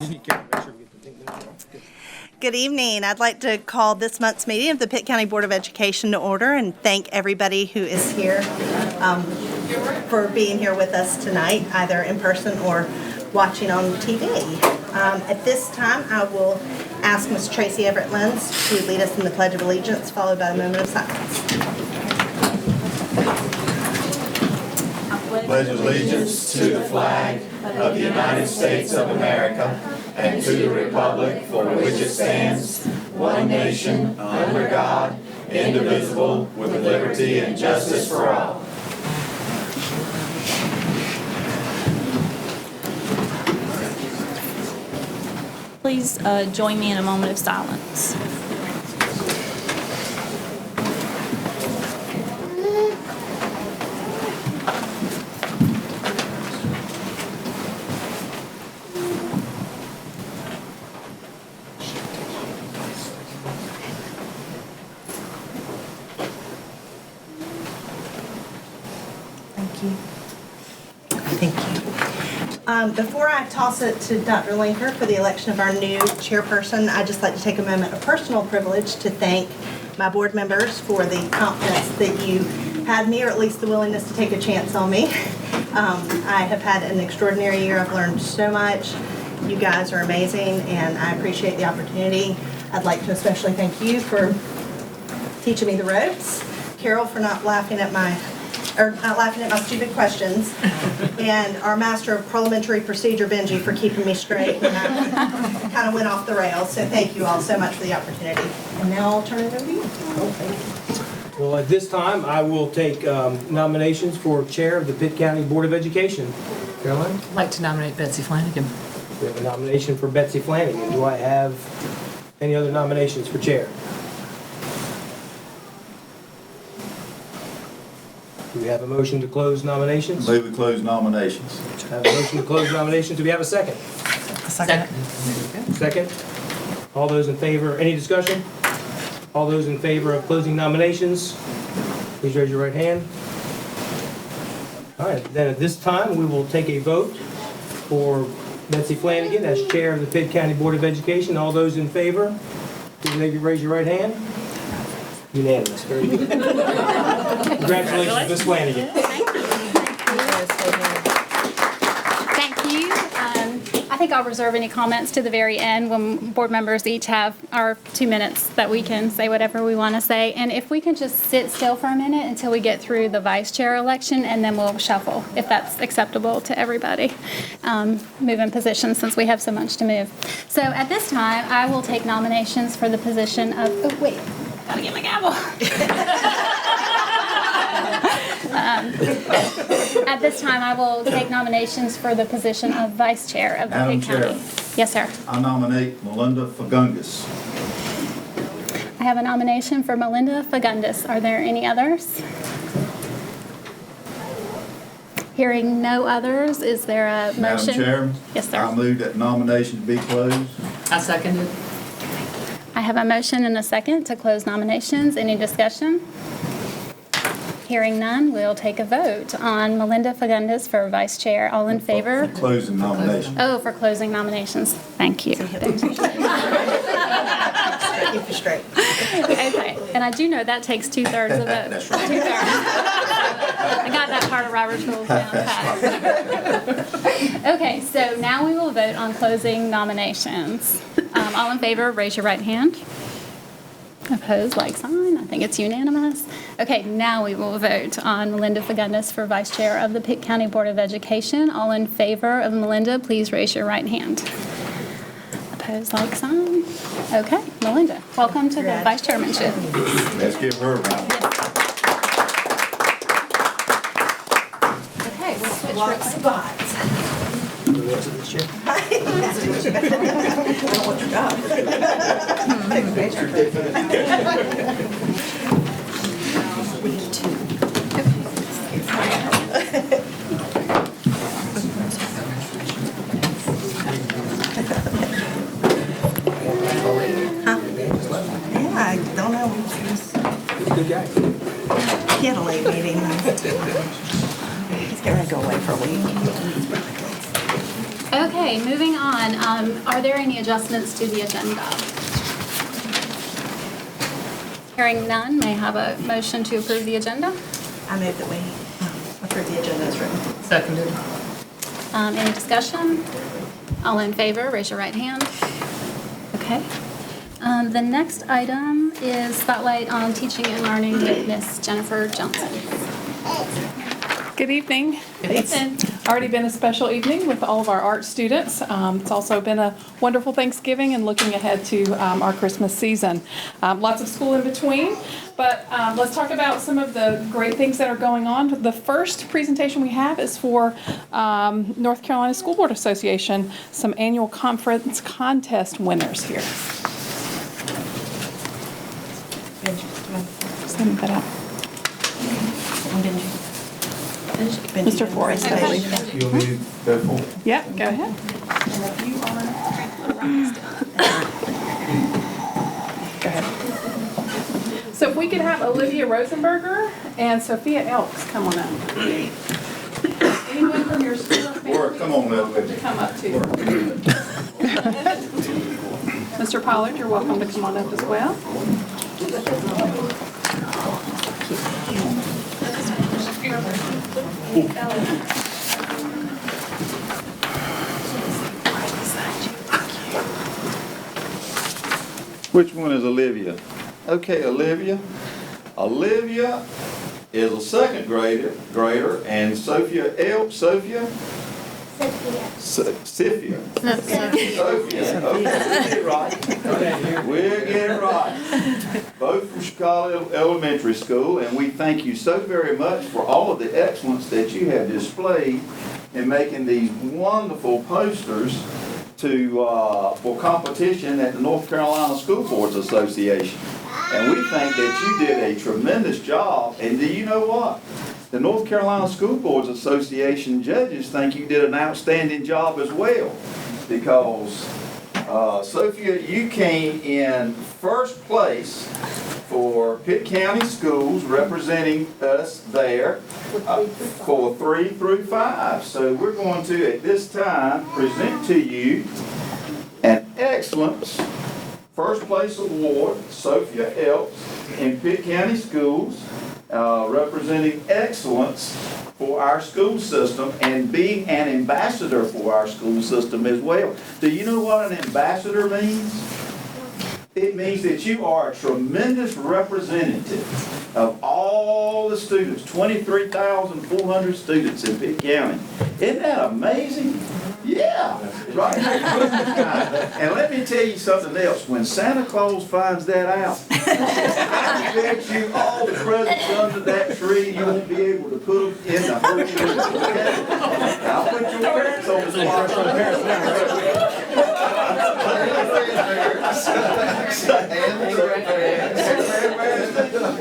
Good evening. I'd like to call this month's meeting of the Pitt County Board of Education to order and thank everybody who is here for being here with us tonight, either in person or watching on TV. At this time, I will ask Ms. Tracy Everett Lenz to lead us in the Pledge of Allegiance, followed by a moment of silence. Pledge allegiance to the flag of the United States of America and to the republic for which it stands, one nation, under God, indivisible, with liberty and justice for all. Please join me in a moment of silence. Thank you. Before I toss it to Dr. Linker for the election of our new chairperson, I'd just like to take a moment of personal privilege to thank my board members for the confidence that you had me, or at least the willingness to take a chance on me. I have had an extraordinary year. I've learned so much. You guys are amazing, and I appreciate the opportunity. I'd like to especially thank you for teaching me the ropes, Carol for not laughing at my stupid questions, and our master of parliamentary procedure, Benji, for keeping me straight when I kind of went off the rails. So thank you all so much for the opportunity. And now I'll turn it over to you. Well, at this time, I will take nominations for Chair of the Pitt County Board of Education. Caroline? I'd like to nominate Betsy Flanagan. We have a nomination for Betsy Flanagan. Do I have any other nominations for Chair? Do we have a motion to close nominations? Move to close nominations. I have a motion to close nominations. Do we have a second? Second. Second. All those in favor, any discussion? All those in favor of closing nominations, please raise your right hand. All right, then at this time, we will take a vote for Betsy Flanagan as Chair of the Pitt County Board of Education. All those in favor, please raise your right hand. Unanimous. Very good. Congratulations, Ms. Flanagan. Thank you. I think I'll reserve any comments to the very end when board members each have our 2 minutes that we can say whatever we want to say. And if we can just sit still for a minute until we get through the vice chair election, and then we'll shuffle, if that's acceptable to everybody. Move in position since we have so much to move. So at this time, I will take nominations for the position of, oh wait, gotta get my gavel. At this time, I will take nominations for the position of Vice Chair of the Madam Pitt County. Chair. Yes, sir. I nominate Melinda Fagundes. I have a nomination for Melinda Fagundes. Are there any others? Hearing no others, is there a motion? Madam Chair. Yes, sir. I move that nominations be closed. I second it. I have a motion and a second to close nominations. Any discussion? Hearing none, we'll take a vote on Melinda Fagundes for Vice Chair. All in favor? For closing nominations. Oh, for closing nominations. Thank you. Keep you straight. Okay, and I do know that takes 2/3 of the vote. That's right. 2/3. I got that part of Robert's rules down pat. Okay, so now we will vote on closing nominations. All in favor, raise your right hand. Opposed, like sign. I think it's unanimous. Okay, now we will vote on Melinda Fagundes for Vice Chair of the Pitt County Board of Education. All in favor of Melinda, please raise your right hand. Opposed, like sign. Okay, Melinda, welcome to the Vice Chairmanship. Let's give her a round. Okay, we'll switch Block spots. Do the rest of this, Chair? I don't want your job. Yeah, I don't know. He's a good guy. He had a late meeting. He's getting ready to go away for a week. Okay, moving on. Are there any adjustments to the agenda? Hearing none, may I have a motion to approve the agenda? I move that we approve the agenda as written. Seconded. Any discussion? All in favor, raise your right hand. Okay. The next item is Spotlight on Teaching and Learning with Miss Jennifer Johnson. Good evening. It's Already been a special evening with all of our art students. It's also been a wonderful Thanksgiving and looking ahead to our Christmas season. Lots of school in between, but let's talk about some of the great things that are going on. The first presentation we have is for North Carolina School Board Association, some annual conference contest winners here. Send that out. Mr. Forrest. Okay. You'll need that for? Yeah, go ahead. Go ahead. So if we could have Olivia Rosenberger and Sophia Elks come on up. Anyone from your school or family? Come on up with To me. come up too. Mr. Pollard, you're welcome to come on up as well. Which one is Olivia? Okay, Olivia. Olivia is a second grader, and Sophia Elps, Sophia? Sophia. Sophia. Okay, we get it right. We're getting it right. Both from Chicago Elementary School, and we thank you so very much for all of the excellence that you have displayed in making these wonderful posters for competition at the North Carolina School Boards Association. And we think that you did a tremendous job. And do you know what? The North Carolina School Boards Association judges think you did an outstanding job as well. Because, Sophia, you came in first place for Pitt County Schools, representing us there for 3 through 5. So we're going to, at this time, present to you an excellence first place award, Sophia Elps, in Pitt County Schools, representing excellence for our school system and being an ambassador for our school system as well. Do you know what an ambassador means? It means that you are a tremendous representative of all the students, 23,400 students in Pitt County. Isn't that amazing? Yeah, right. And let me tell you something else. When Santa Claus finds that out, I bet you all the presents under that tree, you won't be able to put them in the whole tree. Okay? I'll put your parents on the spot.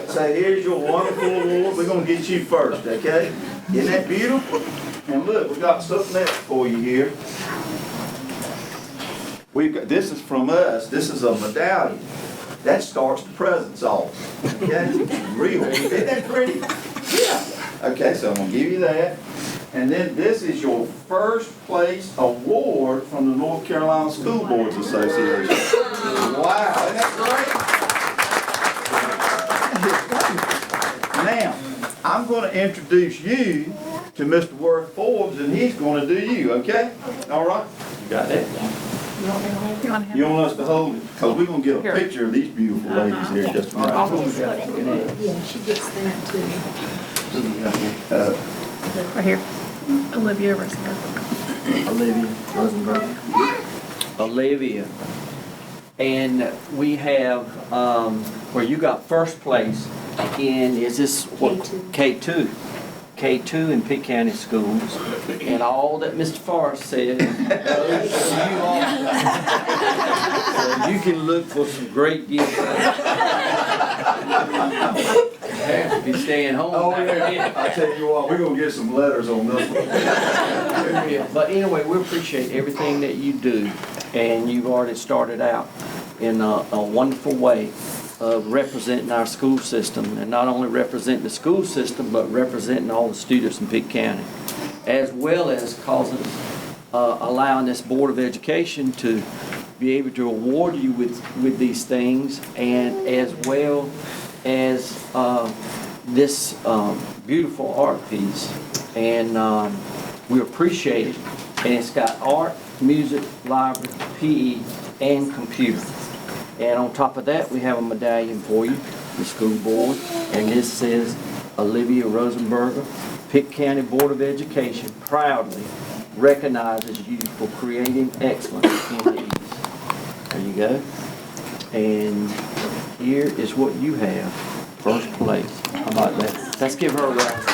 So here's your wonderful award. We're going to get you first, okay? Isn't that beautiful? And look, we got something else for you here. This is from us. This is a medallion. That starts the presents off. Okay? Real. Isn't that pretty? Yeah. Okay, so I'm going to give you that. And then this is your first place award from the North Carolina School Boards Association. Wow, isn't that great? Now, I'm going to introduce you to Mr. Worth Forbes, and he's going to do you, okay? All right? You got that? You want us to hold it? Because we're going to get a picture of these beautiful ladies here in just a minute. Yeah, she gets that too. Right here. Olivia Rosenberg. Olivia Rosenberg. Olivia. And we have, where you got first place in, is this what? K2. K2 in Pitt County Schools. And all that Mr. Forrest said, so you can look for some great gifts. Have to be staying home. Oh, yeah. I tell you what, we're going to get some letters on this one. But anyway, we appreciate everything that you do, and you've already started out in a wonderful way of representing our school system, and not only representing the school system, but representing all the students in Pitt County, as well as causing allowing this Board of Education to be able to award you with these things, and as well as this beautiful art piece. And we appreciate it. And it's got art, music, library, PE, and computer. And on top of that, we have a medallion for you, the school board. And this says, Olivia Rosenberger, Pitt County Board of Education proudly recognizes you for creating excellence in the East. There you go. And here is what you have, first place. How about that? Let's give her a round.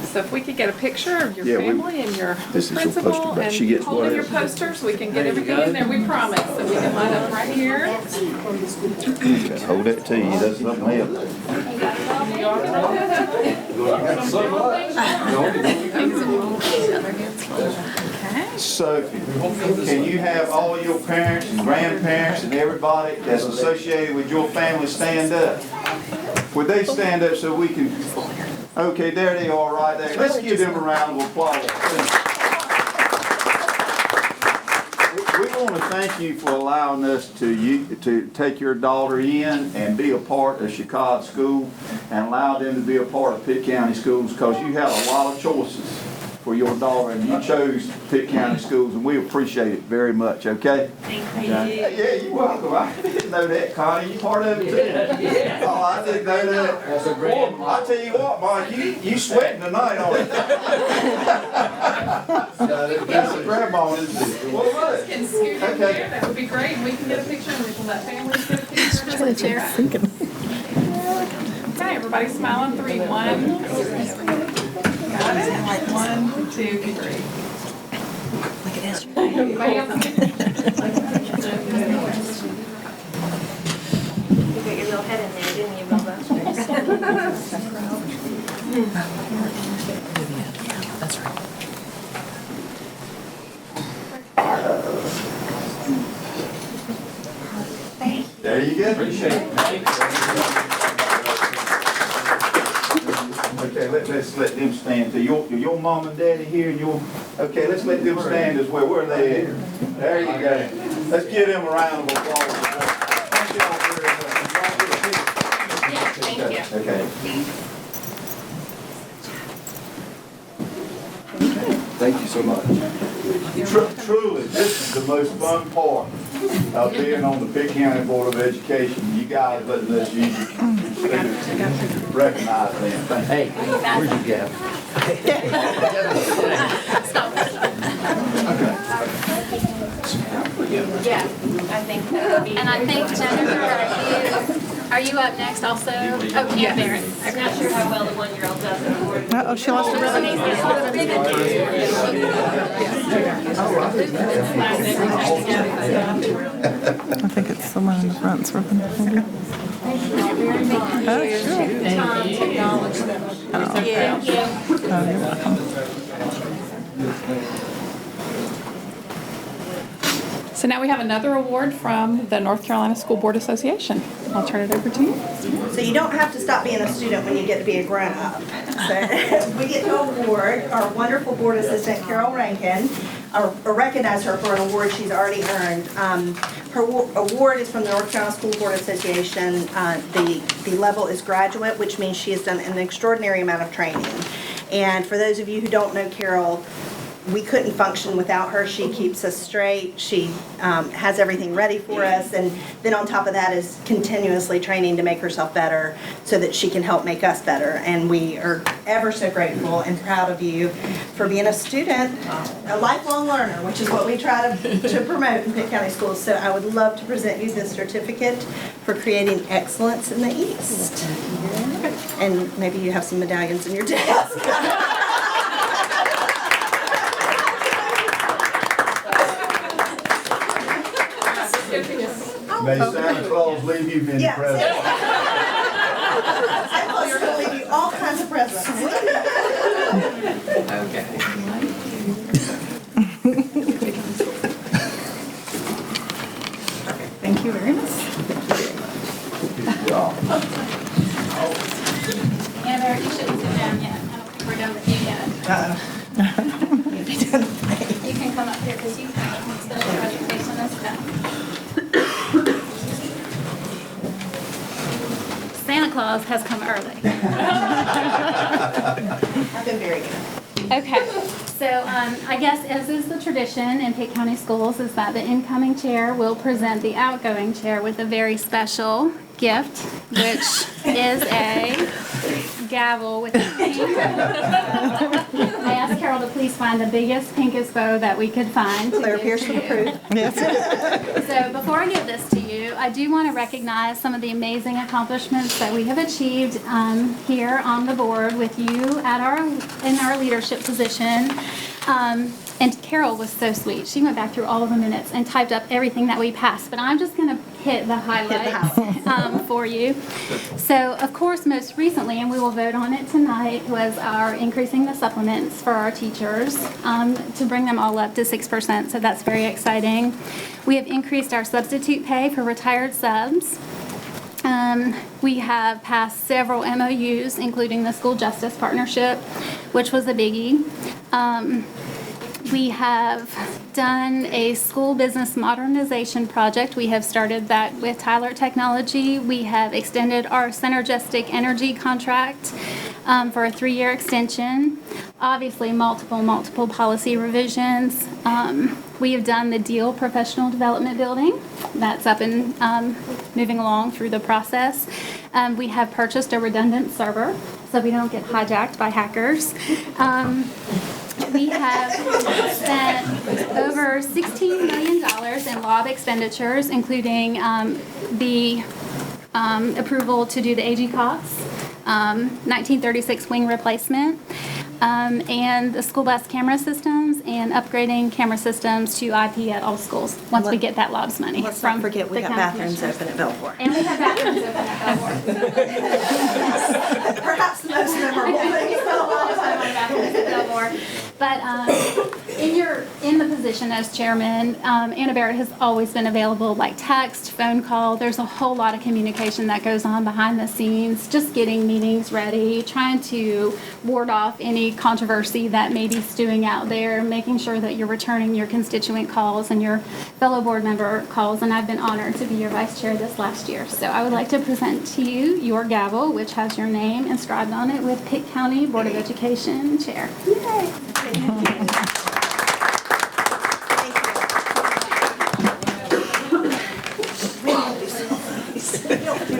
So if we could get a picture of your Yeah, family and your This is your poster, principal but she and gets holding your whatever. poster so we can get There you everything in go. there, we promise. So we can line up right here. Hold it to you, that's something else. Sophie, can you have all your parents and grandparents and everybody that's associated with your family stand up? Would they stand up so we can, okay, there they are right there. Let's give them a round of applause. We want to thank you for allowing us to take your daughter in and be a part of Chicago School and allow them to be a part of Pitt County Schools, because you had a lot of choices for your daughter and you chose Pitt County Schools, and we appreciate it very much, okay? Thank you. Yeah, you're welcome. I didn't know that, Connie. You part of it too? Yeah. Oh, I didn't know that. That's a great. Boy, I tell you what, Mike, you sweating tonight, aren't you? That's a grandma, isn't it? What was it? Can scoot in Okay. here, that would be great. We can get a picture and we can let families get a picture. Okay, everybody smile on three. One. Got it. 1, 2, 3. Everybody else? You got your little head in there, didn't you, Bubba? That's right. There you go. Appreciate it. Okay, let's let them stand. So your mom and daddy here, and okay, let's let them stand as well. Where are they at? There you go. Let's give them a round of applause. Thank you all very much. Thank you. Okay. Thank you so much. Truly, this is the most fun part of being on the Pitt County Board of Education. You guys letting us use your students and recognize them. Thank you. Hey, where'd you go? Yeah, I think that would be. And I think, Jennifer, are you up next also? Oh, yeah, Barrett. I'm not sure how well the 1-year-old does in the board. Uh-oh, she lost her rhythm. I think it's the one in the front's ripping. Maybe. Thank you. Oh, you're welcome. So now we have another award from the North Carolina School Board Association. I'll turn it over to you. So you don't have to stop being a student when you get to be a grown-up. So we get to award our wonderful board assistant, Carol Rankin, or recognize her for an award she's already earned. Her award is from the North Carolina School Board Association. The level is graduate, which means she has done an extraordinary amount of training. And for those of you who don't know Carol, we couldn't function without her. She keeps us straight. She has everything ready for us. And then on top of that is continuously training to make herself better so that she can help make us better. And we are ever so grateful and proud of you for being a student, a lifelong learner, which is what we try to promote in Pitt County Schools. So I would love to present you this certificate for creating excellence in the East. And maybe you have some medallions in your desk. May Santa Claus leave you many Yeah, presents. Santa Claus is going to leave you all kinds of presents. Thank you very much. Good job. Amber, you should Claus has come early. I've been very good. Okay, so I guess as is the tradition in Pitt County Schools is that the incoming chair will present the outgoing chair with a very special gift, which is a gavel with a pink. I asked Carol to please find the biggest, pinkest bow that we could find. Claire Pierce would approve. So before I give this to you, I do want to recognize some of the amazing accomplishments that we have achieved here on the board with you at in our leadership position. And Carol was so sweet. She went back through all of the minutes and typed up everything that we passed. But I'm just going to hit the highlights for you. So, of course, most recently, and we will vote on it tonight, was our increasing the supplements for our teachers to bring them all up to 6%. So that's very exciting. We have increased our substitute pay for retired subs. We have passed several MOUs, including the School Justice Partnership, which was a biggie. We have done a school business modernization project. We have started that with Tyler Technology. We have extended our Synergistic Energy contract for a 3-year extension. Obviously, multiple policy revisions. We have done the Deal Professional Development Building. That's up and moving along through the process. We have purchased a redundant server so we don't get hijacked by hackers. We have spent over $16 million in LOB expenditures, including the approval to do the AG Cox 1936 wing replacement, and the school bus camera systems, and upgrading camera systems to IP at all schools once we get that LOBS money. Let's not forget we the got county bathrooms commissioners. open at Belvoir. And we have bathrooms open at Belvoir. Perhaps the most memorable thing. We spent a lot of time on bathrooms at Belvoir. But in the position as chairman, Anna Barrett has always been available, like text, phone call. There's a whole lot of communication that goes on behind the scenes, just getting meetings ready, trying to ward off any controversy that may be stewing out there, making sure that you're returning your constituent calls and your fellow board member calls. And I've been honored to be your vice chair this last year. So I would like to present to you your gavel, which has your name inscribed on it with Pitt County Board of Education Chair. Yay!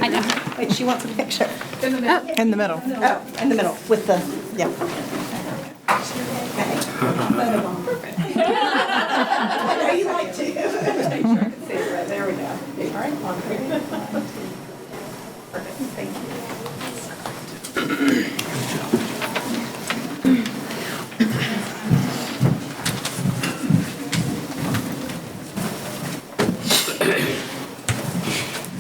I know. Wait, she wants a picture. In the middle. Oh, in the middle with the, yeah. I know you like to. There we go. All right. Perfect. Thank you.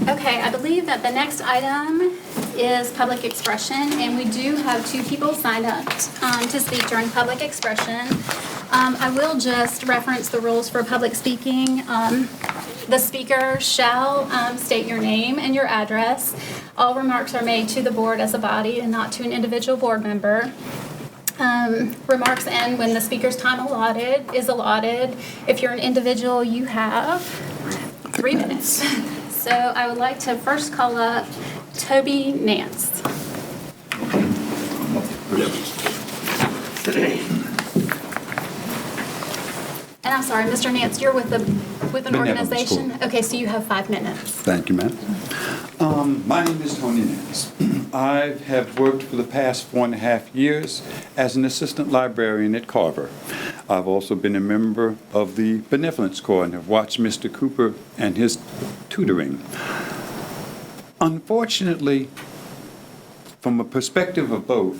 Okay, I believe that the next item is public expression, and we do have 2 people signed up to speak during public expression. I will just reference the rules for public speaking. The speaker shall state your name and your address. All remarks are made to the board as a body and not to an individual board member. Remarks end when the speaker's time is allotted. If you're an individual, you have 3 minutes. So I would like to first call up Toby Nance. And I'm sorry, Mr. Nance, you're with an Benevolent organization? School. Okay, so you have 5 minutes. Thank you, ma'am. My name is Tony Nance. I have worked for the past 4.5 years as an assistant librarian at Carver. I've also been a member of the Benevolence Corps and have watched Mr. Cooper and his tutoring. Unfortunately, from a perspective of both,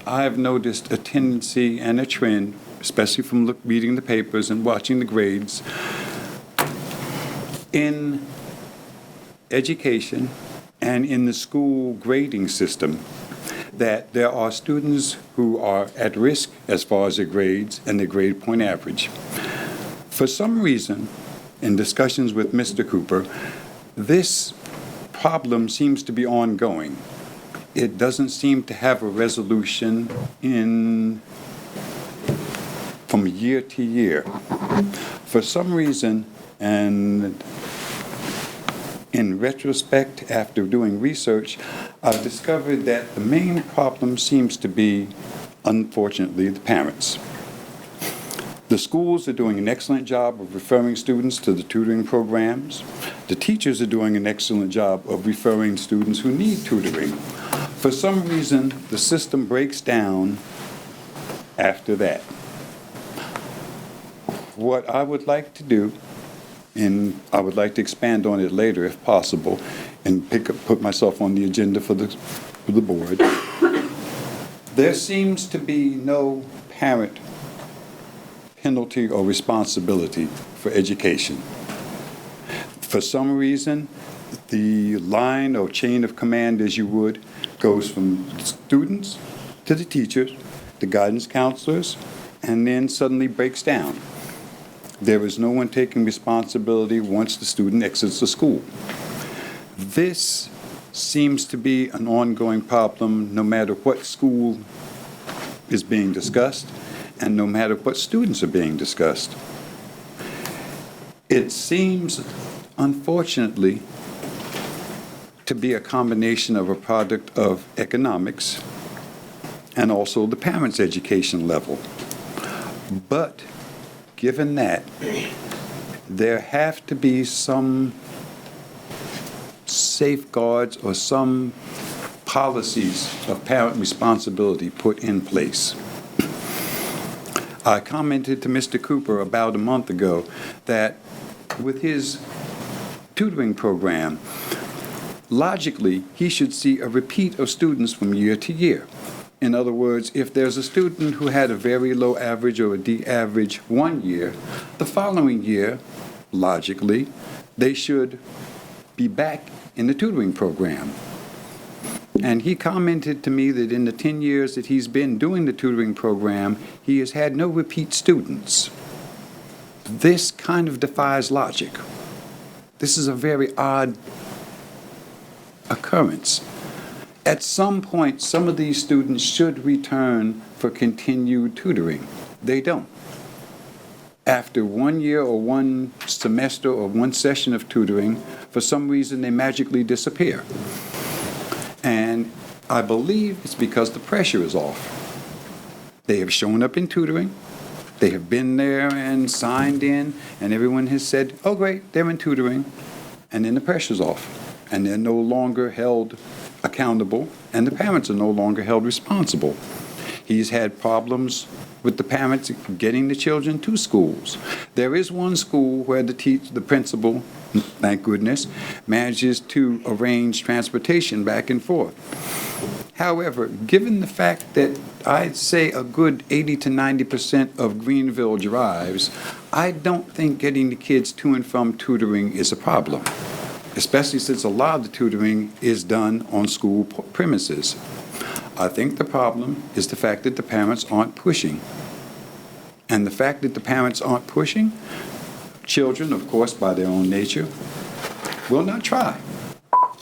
I've noticed a tendency and a trend, especially from reading the papers and watching the grades, in education and in the school grading system, that there are students who are at risk as far as their grades and their grade point average. For some reason, in discussions with Mr. Cooper, this problem seems to be ongoing. It doesn't seem to have a resolution from year to year. For some reason, and In retrospect, after doing research, I've discovered that the main problem seems to be, unfortunately, the parents. The schools are doing an excellent job of referring students to the tutoring programs. The teachers are doing an excellent job of referring students who need tutoring. For some reason, the system breaks down after that. What I would like to do, and I would like to expand on it later if possible, and put myself on the agenda for the board, there seems to be no parent penalty or responsibility for education. For some reason, the line or chain of command, as you would, goes from students to the teachers, the guidance counselors, and then suddenly breaks down. There is no one taking responsibility once the student exits the school. This seems to be an ongoing problem no matter what school is being discussed and no matter what students are being discussed. It seems, unfortunately, to be a combination of a product of economics and also the parents' education level. But given that, there have to be some safeguards or some policies of parent responsibility put in place. I commented to Mr. Cooper about a month ago that with his tutoring program, logically, he should see a repeat of students from year to year. In other words, if there's a student who had a very low average or a D average one year, the following year, logically, they should be back in the tutoring program. And he commented to me that in the 10 years that he's been doing the tutoring program, he has had no repeat students. This kind of defies logic. This is a very odd occurrence. At some point, some of these students should return for continued tutoring. They don't. After 1 year or 1 semester or 1 session of tutoring, for some reason they magically disappear. And I believe it's because the pressure is off. They have shown up in tutoring, they have been there and signed in, and everyone has said, oh great, they're in tutoring, and then the pressure's off. And they're no longer held accountable, and the parents are no longer held responsible. He's had problems with the parents getting the children to schools. There is one school where the principal, thank goodness, manages to arrange transportation back and forth. However, given the fact that I'd say a good 80 to 90% of Greenville drives, I don't think getting the kids to and from tutoring is a problem, especially since a lot of the tutoring is done on school premises. I think the problem is the fact that the parents aren't pushing. And the fact that the parents aren't pushing, children, of course, by their own nature, will not try.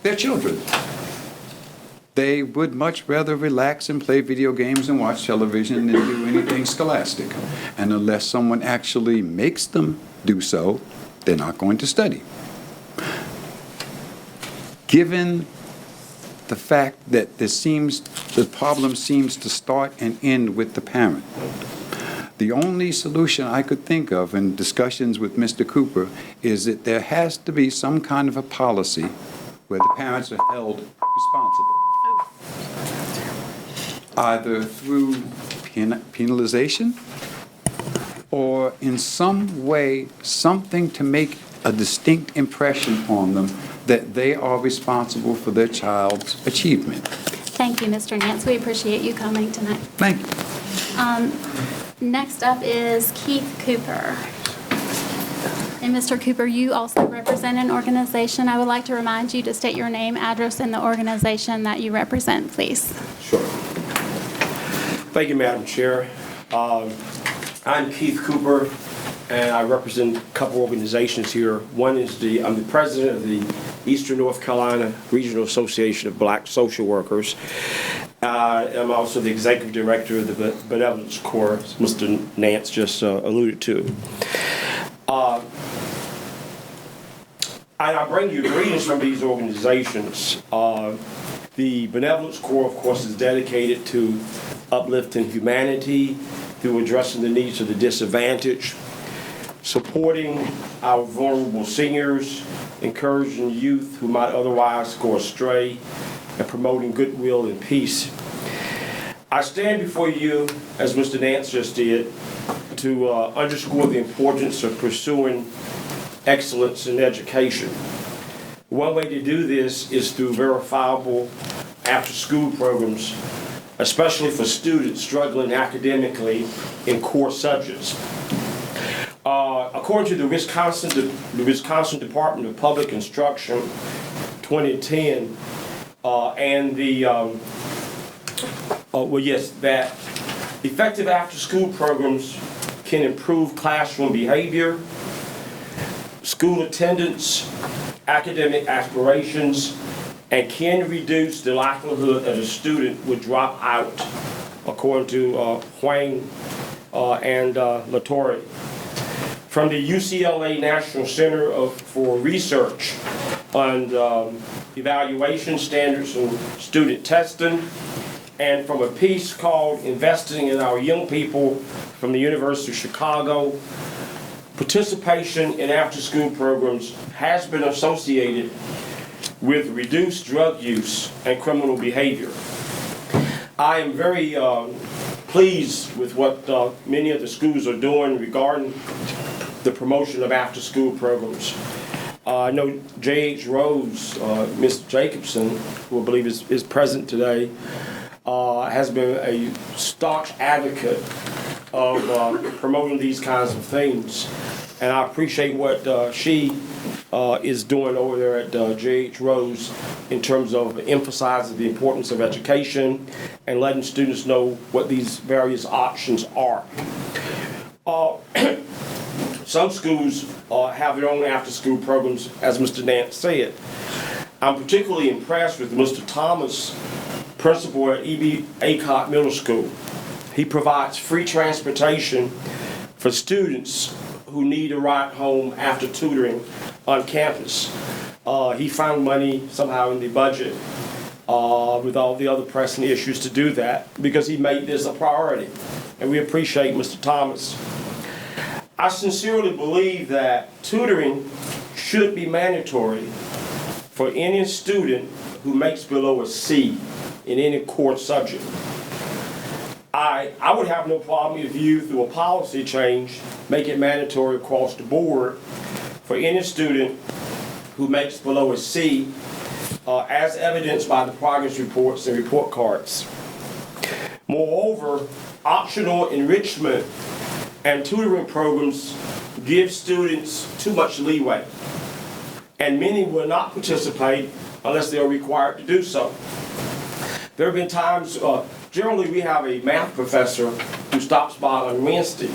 They're children. They would much rather relax and play video games and watch television than do anything scholastic. And unless someone actually makes them do so, they're not going to study. Given the fact that the problem seems to start and end with the parent, the only solution I could think of in discussions with Mr. Cooper is that there has to be some kind of a policy where the parents are held responsible, either through penalization or in some way, something to make a distinct impression on them that they are responsible for their child's achievement. Thank you, Mr. Nance. We appreciate you coming tonight. Thank you. Next up is Keith Cooper. And Mr. Cooper, you also represent an organization. I would like to remind you to state your name, address, and the organization that you represent, please. Sure. Thank you, Madam Chair. I'm Keith Cooper, and I represent a couple organizations here. One is I'm the president of the Eastern North Carolina Regional Association of Black Social Workers. I'm also the executive director of the Benevolence Corps, as Mr. Nance just alluded to. And I bring you greetings from these organizations. The Benevolence Corps, of course, is dedicated to uplifting humanity through addressing the needs of the disadvantaged, supporting our vulnerable seniors, encouraging youth who might otherwise go astray, and promoting goodwill and peace. I stand before you, as Mr. Nance just did, to underscore the importance of pursuing excellence in education. One way to do this is through verifiable after-school programs, especially for students struggling academically in core subjects. According to the Wisconsin Department of Public Instruction 2010, and that effective after-school programs can improve classroom behavior, school attendance, academic aspirations, and can reduce the likelihood that a student would drop out, according to Huang and Latore. From the UCLA National Center for Research on Evaluation Standards and Student Testing, and from a piece called Investing in Our Young People from the University of Chicago, participation in after-school programs has been associated with reduced drug use and criminal behavior. I am very pleased with what many of the schools are doing regarding the promotion of after-school programs. I know J.H. Rose, Ms. Jacobson, who I believe is present today, has been a staunch advocate of promoting these kinds of things. And I appreciate what she is doing over there at J.H. Rose in terms of emphasizing the importance of education and letting students know what these various options are. Some schools have their own after-school programs, as Mr. Nance said. I'm particularly impressed with Mr. Thomas, principal at E.B. Aycott Middle School. He provides free transportation for students who need a ride home after tutoring on campus. He found money somehow in the budget with all the other pressing issues to do that because he made this a priority. And we appreciate Mr. Thomas. I sincerely believe that tutoring should be mandatory for any student who makes below a C in any core subject. I would have no problem if you, through a policy change, make it mandatory across the board for any student who makes below a C, as evidenced by the progress reports and report cards. Moreover, optional enrichment and tutoring programs give students too much leeway, and many will not participate unless they are required to do so. There have been times, generally we have a math professor who stops by on Wednesday.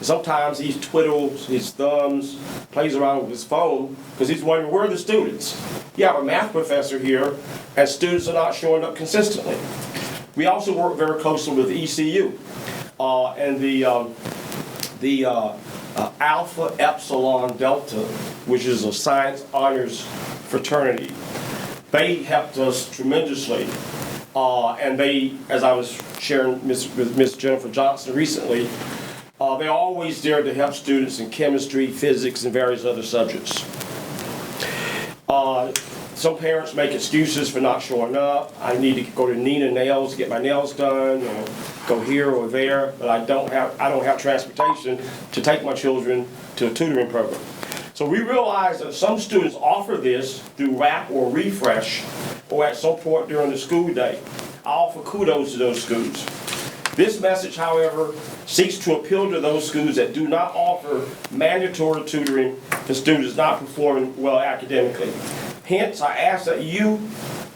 Sometimes he twiddles his thumbs, plays around with his phone, because he's wondering, where are the students? You have a math professor here, and students are not showing up consistently. We also work very closely with ECU and the Alpha Epsilon Delta, which is a science honors fraternity. They helped us tremendously. And they, as I was sharing with Ms. Jennifer Johnson recently, they're always there to help students in chemistry, physics, and various other subjects. Some parents make excuses for not showing up. I need to go to Nina Nails to get my nails done, or go here or there, but I don't have transportation to take my children to a tutoring program. So we realize that some students offer this through RAP or Refresh, or at some point during the school day. I offer kudos to those schools. This message, however, seeks to appeal to those schools that do not offer mandatory tutoring for students not performing well academically. Hence, I ask that you,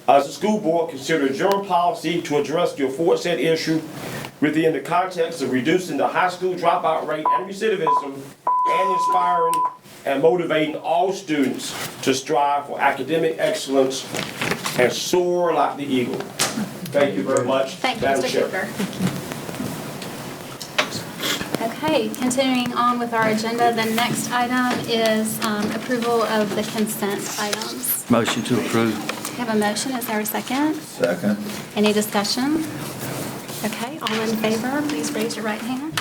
as a school board, consider a general policy to address the aforesaid issue within the context of reducing the high school dropout rate and recidivism, and inspiring and motivating all students to strive for academic excellence and soar like the eagle. Thank you very much. Thank you, Madam Mr. Chair. Cooper. Okay. Okay, continuing on with our agenda, the next item is approval of the consent items. Motion to approve. We have a motion, is there a second? Second. Any discussion? Okay, all in favor, please raise your right hand.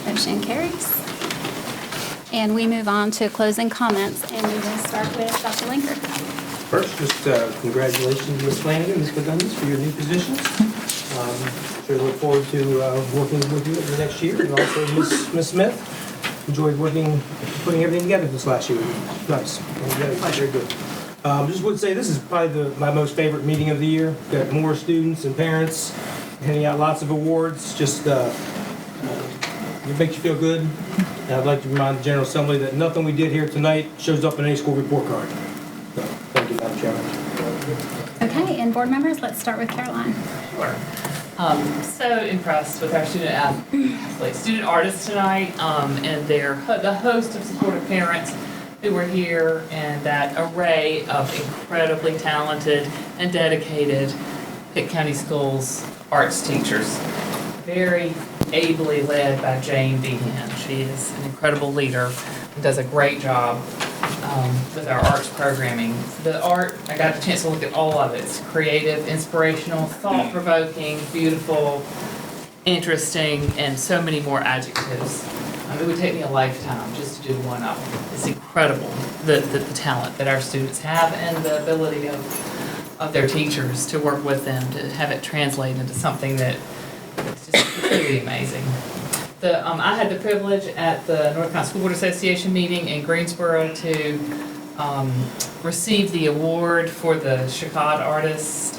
Motion carries. And we move on to closing comments, and we will start with Dr. Linker. First, just congratulations, Ms. Flanagan, Ms. McGunness, for your new positions. Sure look forward to working with you over the next year, and also Ms. Smith. Enjoyed putting everything together this last year. Nice. Very good. Just would say this is probably my most favorite meeting of the year. Got more students and parents, handing out lots of awards. Just it makes you feel good. And I'd like to remind the General Assembly that nothing we did here tonight shows up in any school report card. So, thank you, Madam Chairman. Okay, and board members, let's start with Caroline. So impressed with our student artists tonight, and the host of supportive parents who were here, and that array of incredibly talented and dedicated Pitt County Schools arts teachers. Very ably led by Jane Behan. She is an incredible leader and does a great job with our arts programming. The art, I got the chance to look at all of it. It's creative, inspirational, thought-provoking, beautiful, interesting, and so many more adjectives. It would take me a lifetime just to do one of them. It's incredible, the talent that our students have and the ability of their teachers to work with them, to have it translate into something that it's just truly amazing. I had the privilege at the North Carolina School Board Association meeting in Greensboro to receive the award for the Shakad artists,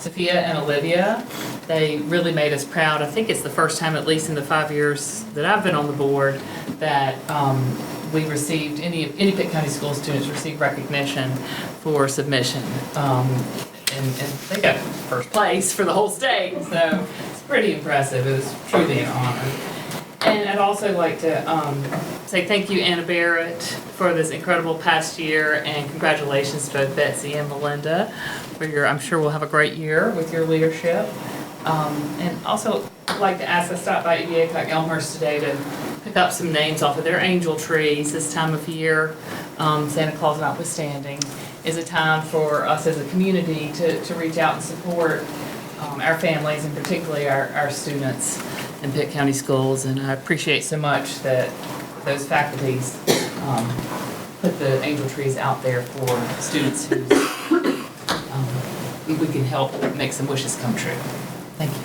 Sophia and Olivia. They really made us proud. I think it's the first time, at least in the 5 years that I've been on the board, that we received, any Pitt County School students received recognition for submission. And they got first place for the whole state, so it's pretty impressive. It was truly an honor. And I'd also like to say thank you, Anna Barrett, for this incredible past year, and congratulations to both Betsy and Melinda for I'm sure we'll have a great year with your leadership. And also I'd like to ask, I stopped by EVA Clark Elmhurst today to pick up some names off of their angel trees this time of year, Santa Claus notwithstanding. Is a time for us as a community to reach out and support our families, and particularly our students in Pitt County Schools. And I appreciate so much that those faculties put the angel trees out there for students who we can help make some wishes come true. Thank you.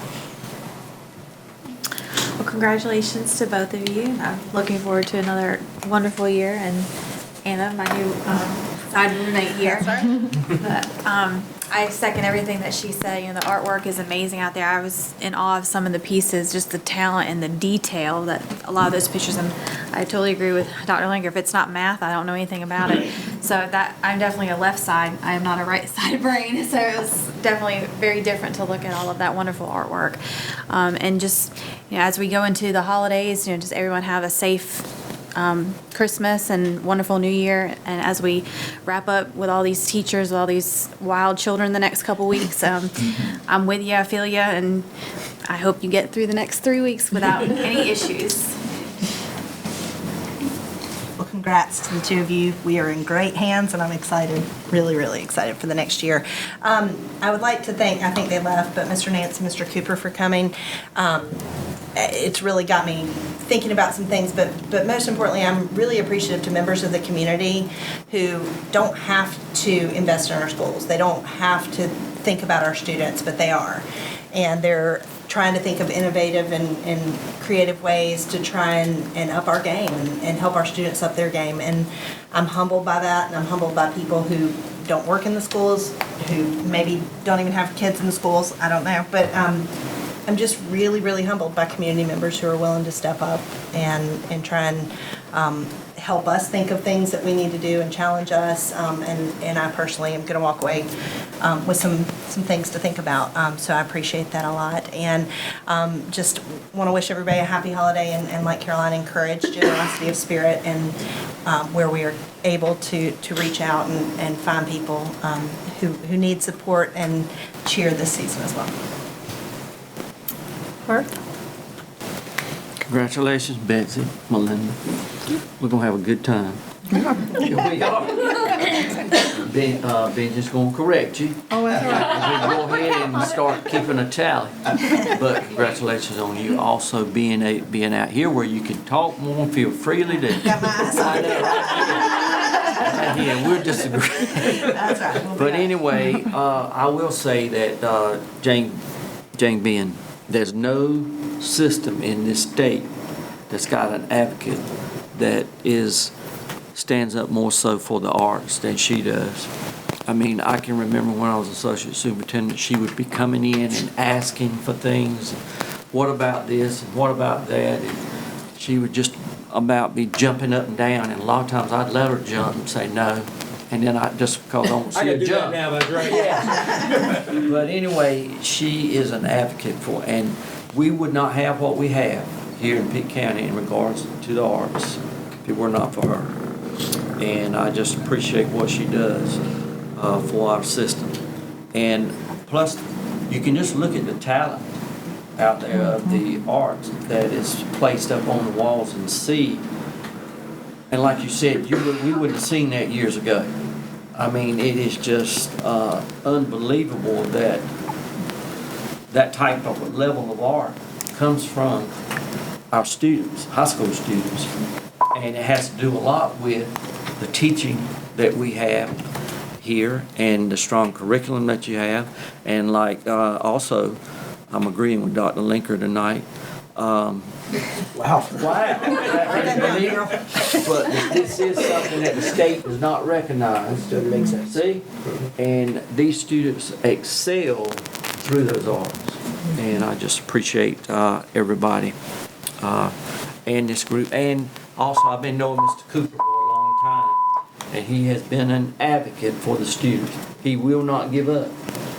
Well, congratulations to both of you. I'm looking forward to another wonderful year, and Anna, my new side roommate here. But I second everything that she said. You know, the artwork is amazing out there. I was in awe of some of the pieces, just the talent and the detail that a lot of those pictures. And I totally agree with Dr. Linker. If it's not math, I don't know anything about it. So that I'm definitely a left side. I am not a right side brain. So it was definitely very different to look at all of that wonderful artwork. And just, you know, as we go into the holidays, you know, just everyone have a safe Christmas and wonderful New Year. And as we wrap up with all these teachers, with all these wild children the next couple weeks, I'm with you, I feel you, and I hope you get through the next 3 weeks without any issues. Well, congrats to the two of you. We are in great hands, and I'm excited, really, really excited for the next year. I would like to thank, I think they left, but Mr. Nance and Mr. Cooper for coming. It's really got me thinking about some things, but most importantly, I'm really appreciative to members of the community who don't have to invest in our schools. They don't have to think about our students, but they are. And they're trying to think of innovative and creative ways to try and up our game and help our students up their game. And I'm humbled by that, and I'm humbled by people who don't work in the schools, who maybe don't even have kids in the schools, I don't know. But I'm just really, really humbled by community members who are willing to step up and try and help us think of things that we need to do and challenge us. And I personally am going to walk away with some things to think about. So I appreciate that a lot. And just want to wish everybody a happy holiday, and like Caroline, encourage generosity of spirit, and where we are able to reach out and find people who need support and cheer this season as well. Congratulations, Betsy, Melinda. We're gonna have a good time. Here we are. Ben's gonna correct you. Oh, that's right. We go ahead and start keeping a tally. But congratulations on you also being out here where you can talk more, feel freely to. Got my eyes on it. Right here, we're disagreeing. That's right. We'll be But back. anyway, I will say that Jane Ben, there's no system in this state that's got an advocate that stands up more so for the arts than she does. I mean, I can remember when I was associate superintendent, she would be coming in and asking for things. What about this and what about that? And she would just about be jumping up and down, and a lot of times I'd let her jump and say no. And then just because I don't see I her can do that jump. now, that's right. Yeah. But anyway, she is an advocate for, and we would not have what we have here in Pitt County in regards to the arts if it were not for her. And I just appreciate what she does for our system. And plus, you can just look at the talent out there of the arts that is placed up on the walls and see. And like you said, we wouldn't have seen that years ago. I mean, it is just unbelievable that that type of level of art comes from our students, high school students. And it has to do a lot with the teaching that we have here and the strong curriculum that you have. And like also, I'm agreeing with Dr. Linker tonight. Wow. Wow. But this is something that the state does not recognize. Doesn't make sense. See? And these students excel through those arts. And I just appreciate everybody and this group. And also, I've been knowing Mr. Cooper for a long time. And he has been an advocate for the students. He will not give up.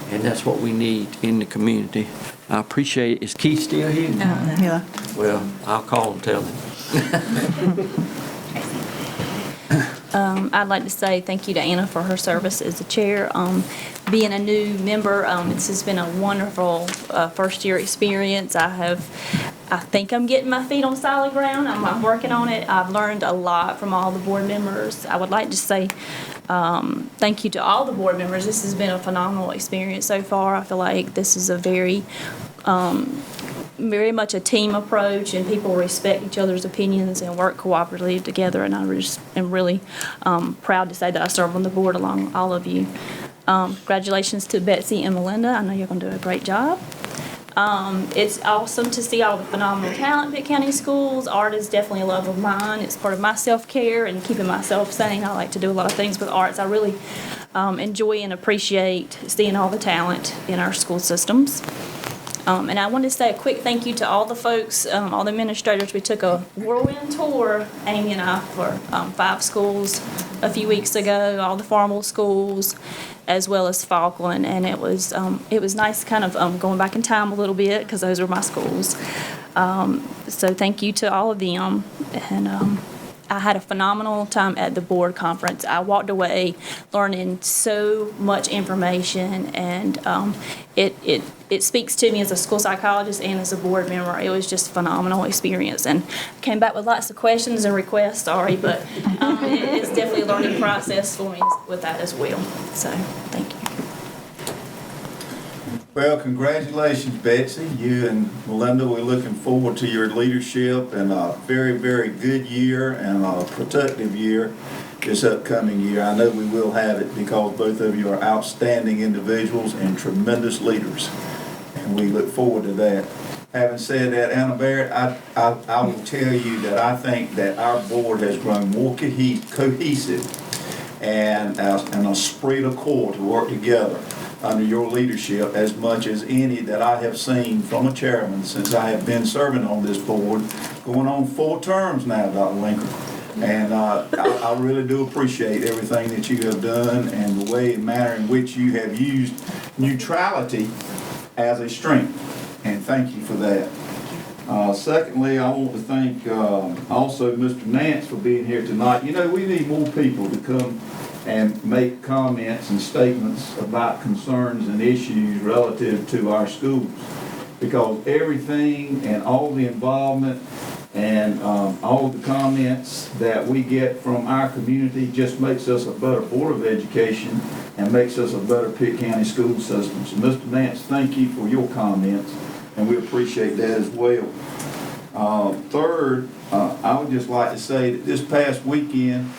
And that's what we need in the community. I appreciate it. Is Keith still here? Yeah. Well, I'll call and tell him. I'd like to say thank you to Anna for her service as the chair. Being a new member, this has been a wonderful first-year experience. I think I'm getting my feet on solid ground. I'm working on it. I've learned a lot from all the board members. I would like to say thank you to all the board members. This has been a phenomenal experience so far. I feel like this is a very much a team approach, and people respect each other's opinions and work cooperatively together, and I just am really proud to say that I serve on the board along all of you. Congratulations to Betsy and Melinda. I know you're going to do a great job. It's awesome to see all the phenomenal talent in Pitt County Schools. Art is definitely a love of mine. It's part of my self-care and keeping myself sane. I like to do a lot of things with arts. I really enjoy and appreciate seeing all the talent in our school systems. And I want to say a quick thank you to all the folks, all the administrators. We took a whirlwind tour, Amy and I, for 5 schools a few weeks ago, all the formal schools, as well as Falkland. And it was nice kind of going back in time a little bit because those were my schools. So thank you to all of them. And I had a phenomenal time at the board conference. I walked away learning so much information, and it speaks to me as a school psychologist and as a board member. It was just a phenomenal experience, and I came back with lots of questions and requests, but it's definitely a learning process for me with that as well. So thank you. Well, congratulations, Betsy. You and Melinda, we're looking forward to your leadership and a very, very good year and a productive year this upcoming year. I know we will have it because both of you are outstanding individuals and tremendous leaders, and we look forward to that. Having said that, Anna Barrett, I will tell you that I think that our board has grown more cohesive and an esprit de corps to work together under your leadership as much as any that I have seen from a chairman since I have been serving on this board, going on 4 terms now, Dr. Linker. And I really do appreciate everything that you have done and the way and manner in which you have used neutrality as a strength. And thank you for that. Secondly, I want to thank also Mr. Nance for being here tonight. You know, we need more people to come and make comments and statements about concerns and issues relative to our schools, because everything and all the involvement And all the comments that we get from our community just makes us a better Board of Education and makes us a better Pitt County school system. So Mr. Nance, thank you for your comments, and we appreciate that as well. Third, I would just like to say that this past weekend,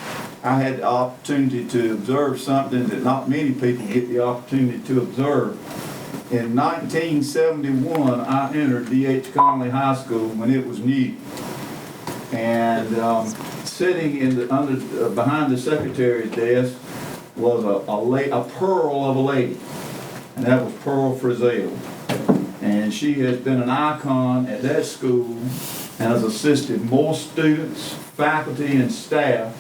I had the opportunity to observe something that not many people get the opportunity to observe. In 1971, I entered D.H. Conley High School when it was new. And sitting in the, behind the secretary's desk was a pearl of a lady, and that was Pearl Frizzell. And she has been an icon at that school and has assisted more students, faculty, and staff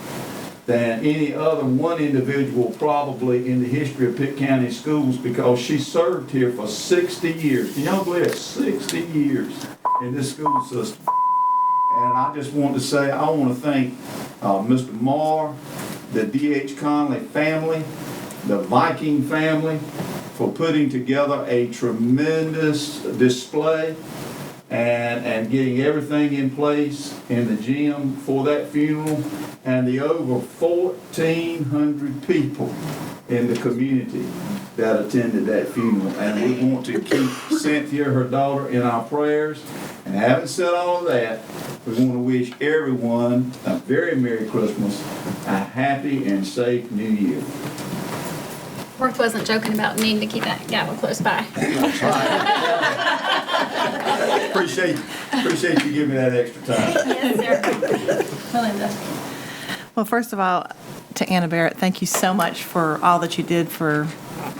than any other one individual probably in the history of Pitt County schools, because she served here for 60 years. Can y'all believe it? 60 years in this school system. And I just want to say, I want to thank Mr. Marr, the D.H. Conley family, the Viking family, for putting together a tremendous display and getting everything in place in the gym for that funeral, and the over 1,400 people in the community that attended that funeral. And we want to keep Cynthia, her daughter, in our prayers. And having said all of that, we want to wish everyone a very Merry Christmas, a happy and safe New Year. Worth wasn't joking about needing to keep that gavel close by. Appreciate you giving me that extra time. Yes, sir. Melinda. Well, first of all, to Anna Barrett, thank you so much for all that you did for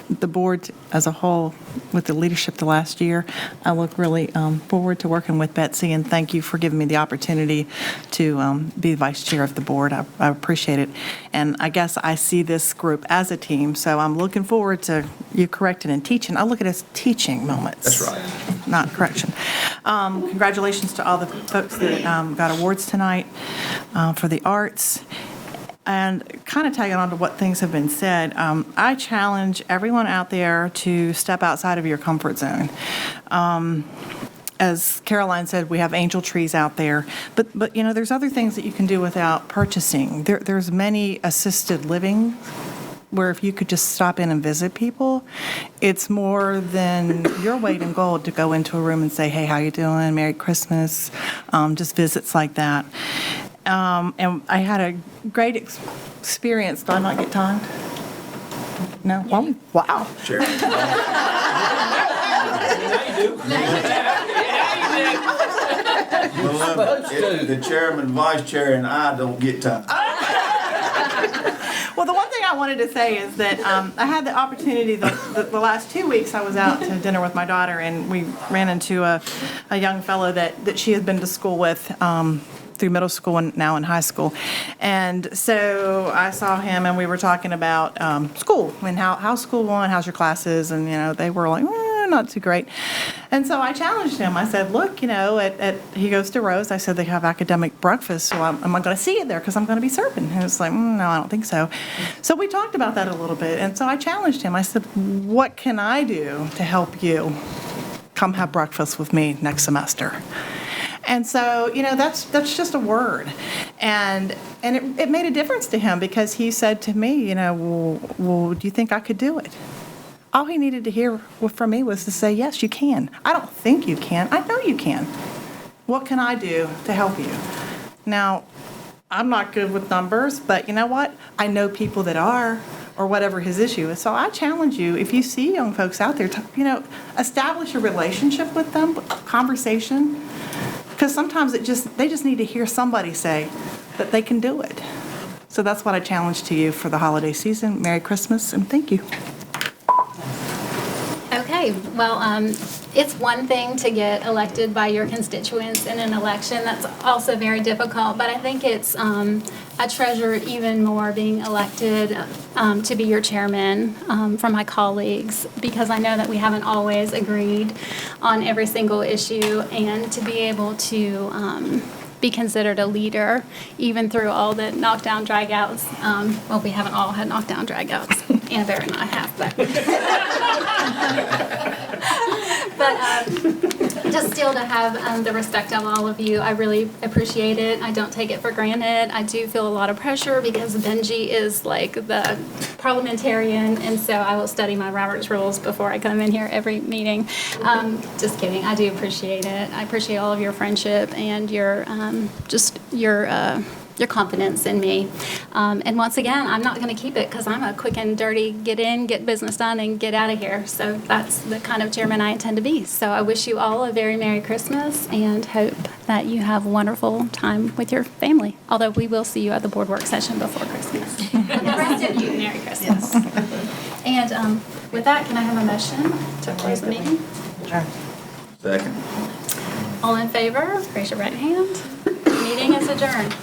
the board as a whole with the leadership the last year. I look really forward to working with Betsy, and thank you for giving me the opportunity to be vice chair of the board. I appreciate it. And I guess I see this group as a team, so I'm looking forward to you correcting and teaching. I look at it as teaching moments. That's right. Not correction. Congratulations to all the folks that got awards tonight for the arts. And kind of tagging on to what things have been said, I challenge everyone out there to step outside of your comfort zone. As Caroline said, we have angel trees out there, but you know, there's other things that you can do without purchasing. There's many assisted living where if you could just stop in and visit people, it's more than your weight in gold to go into a room and say, hey, how you doing? Merry Christmas. Just visits like that. And I had a great experience. Did I not get time? No? Oh, wow. Sure. The chairman, vice chair, and I don't get time. Well, the one thing I wanted to say is that I had the opportunity, the last 2 weeks I was out to dinner with my daughter, and we ran into a young fellow that she had been to school with through middle school and now in high school. And so I saw him, and we were talking about school and how's school going, how's your classes, and you know, they were like, not too great. And so I challenged him. I said, look, you know, he goes to Rose. I said, they have academic breakfast, so am I going to see you there because I'm going to be serving? And it's like, no, I don't think so. So we talked about that a little bit, and so I challenged him. I said, what can I do to help you come have breakfast with me next semester? And so, you know, that's just a word. And it made a difference to him, because he said to me, you know, well, do you think I could do it? All he needed to hear from me was to say, yes, you can. I don't think you can. I know you can. What can I do to help you? Now, I'm not good with numbers, but you know what? I know people that are, or whatever his issue is. So I challenge you, if you see young folks out there, you know, establish a relationship with them, conversation. Because sometimes they just need to hear somebody say that they can do it. So that's what I challenge to you for the holiday season. Merry Christmas, and thank you. Okay, well, it's one thing to get elected by your constituents in an election. That's also very difficult, but I think it's, I treasure even more being elected to be your chairman from my colleagues, because I know that we haven't always agreed on every single issue, and to be able to be considered a leader even through all the knockdown dragouts. Well, we haven't all had knockdown dragouts. Anna Barrett and I have, but just still to have the respect of all of you, I really appreciate it. I don't take it for granted. I do feel a lot of pressure because Benji is like the parliamentarian, and so I will study my Robert's rules before I come in here every meeting. Just kidding. I do appreciate it. I appreciate all of your friendship and your your confidence in me. And once again, I'm not going to keep it because I'm a quick and dirty, get in, get business done, and get out of here. So that's the kind of chairman I intend to be. So I wish you all a very Merry Christmas and hope that you have a wonderful time with your family. Although we will see you at the board work session before Christmas. The rest of you, Merry Christmas. And with that, can I have a motion to close the meeting? Second. All in favor, raise your right hand. Meeting is adjourned.